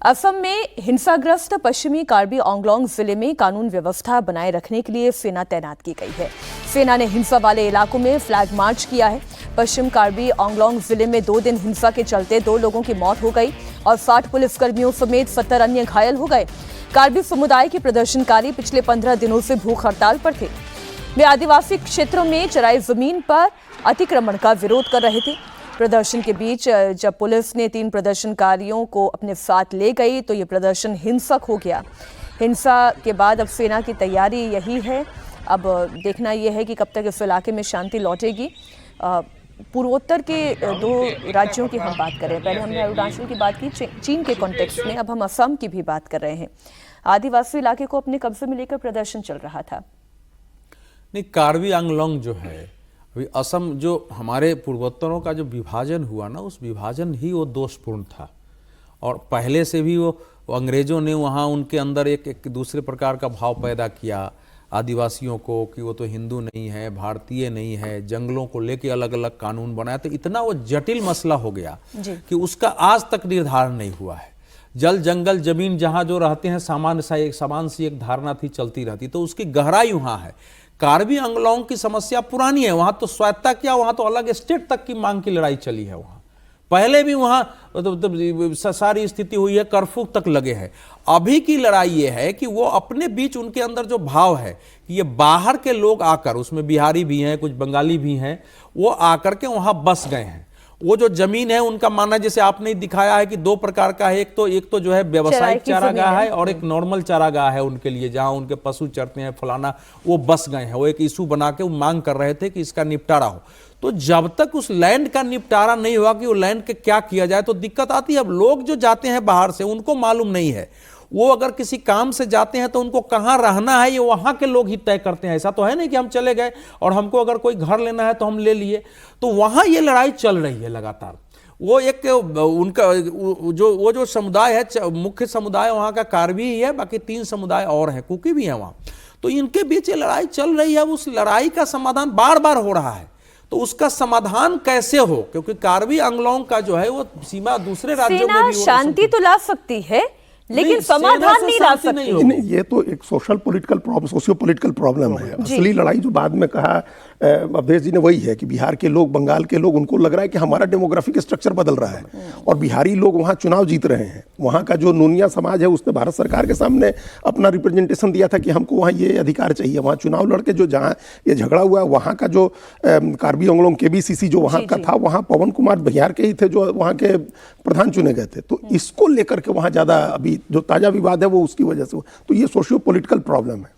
असम में हिंसाग्रस्त पश्चिमी कार्बी आंगलोंग जिले में कानून व्यवस्था बनाए रखने के लिए सेना तैनात की गई है। सेना ने हिंसा वाले इलाकों में फ्लैग मार्च किया है। पश्चिम कार्बी आंगलोंग जिले में 2 दिन हिंसा के चलते 2 लोगों की मौत हो गई और 60 पुलिसकर्मियों समेत 70 अन्य घायल हो गए। कार्बी समुदाय के प्रदर्शनकारी पिछले 15 दिनों से भूख हड़ताल पर थे। वे आदिवासी क्षेत्रों में चराई जमीन पर अतिक्रमण का विरोध कर रहे थे। प्रदर्शन के बीच जब पुलिस ने 3 प्रदर्शनकारियों को अपने साथ ले गई तो ये प्रदर्शन हिंसक हो गया। हिंसा के बाद अब सेना की तैयारी यही है, अब देखना यह है कि कब तक इस इलाके में शांति लौटेगी। पूर्वोत्तर के 2 राज्यों की हम बात करें, पहले हमने अरुणाचल की बात की चीन के कॉन्टेक्स्ट में, अब हम असम की भी बात कर रहे हैं। आदिवासी इलाके को अपने कब्जे में लेकर प्रदर्शन चल रहा था। नहीं, कार्बी आंगलोंग जो है अभी असम, जो हमारे पूर्वोत्तरों का जो विभाजन हुआ ना, उस विभाजन ही वो दोषपूर्ण था। और पहले से भी वो अंग्रेजों ने वहाँ उनके अंदर एक दूसरे प्रकार का भाव पैदा किया आदिवासियों को कि वो तो हिंदू नहीं है, भारतीय नहीं है, जंगलों को लेके अलग अलग कानून बनाया। तो इतना वो जटिल मसला हो गया कि उसका आज तक निर्धारण नहीं हुआ है। जल जंगल जमीन जहाँ जो रहते हैं समान सी एक धारणा थी, चलती रहती। तो उसकी गहराई वहाँ है। कार्बी आंगलोंग की समस्या पुरानी है। वहां तो स्वायत्ता क्या, वहां तो अलग स्टेट तक की मांग की लड़ाई चली है। वहां पहले भी वहां सारी स्थिति हुई है, कर्फ्यू तक लगे हैं। अभी की लड़ाई ये है कि वो अपने बीच उनके अंदर जो भाव है कि ये बाहर के लोग आकर, उसमें बिहारी भी हैं, कुछ बंगाली भी हैं, वो आकर के वहां बस गए हैं। वो जो जमीन है उनका मानना, जैसे आपने दिखाया है कि 2 प्रकार का है, एक तो जो है व्यवसायिक चारागाह है और एक नॉर्मल चारागाह है उनके लिए, जहां उनके पशु चरते हैं फलाना। वो बस गए हैं, वो एक इशू बना के वो मांग कर रहे थे कि इसका निपटारा हो। तो जब तक उस लैंड का निपटारा नहीं हुआ कि वो लैंड के क्या किया जाए, तो दिक्कत आती है। अब लोग जो जाते हैं बाहर से, उनको मालूम नहीं है। वो अगर किसी काम से जाते हैं तो उनको कहाँ रहना है ये वहाँ के लोग ही तय करते हैं। ऐसा तो है नहीं कि हम चले गए और हमको अगर कोई घर लेना है तो हम ले लिए। तो वहाँ ये लड़ाई चल रही है लगातार। वो एक उनका जो समुदाय है, मुख्य समुदाय वहाँ का कार्बी ही है, बाकी 3 समुदाय और हैं, कुकी भी हैं वहाँ। तो इनके बीच ये लड़ाई चल रही है। उस लड़ाई का समाधान बार बार हो रहा है। तो उसका समाधान कैसे हो, क्योंकि कार्बी आंगलोंग का जो है वो सीमा दूसरे राज्यों में भी शांति तो ला सकती है लेकिन समाधान नहीं ला सकती। नहीं, ये तो एक social political problem, socio political problem है। असली लड़ाई जो बाद में कहा अवधेश जी ने वही है कि बिहार के लोग, बंगाल के लोग, उनको लग रहा है कि हमारा डेमोग्राफिक स्ट्रक्चर बदल रहा है और बिहारी लोग वहाँ चुनाव जीत रहे हैं। वहाँ का जो नूनिया समाज है उसने भारत सरकार के सामने अपना रिप्रेजेंटेशन दिया था कि हमको वहाँ ये अधिकार चाहिए। वहाँ चुनाव लड़के जो जहाँ ये झगड़ा हुआ है, वहाँ का जो कार्बी आंगलोंग KBCC जो वहाँ का था, वहाँ पवन कुमार बिहार के ही थे जो वहाँ के प्रधान चुने गए थे। तो इसको लेकर के वहाँ ज़्यादा अभी जो ताज़ा विवाद है वो उसकी वजह से। तो ये सोशियो पॉलिटिकल प्रॉब्लम है।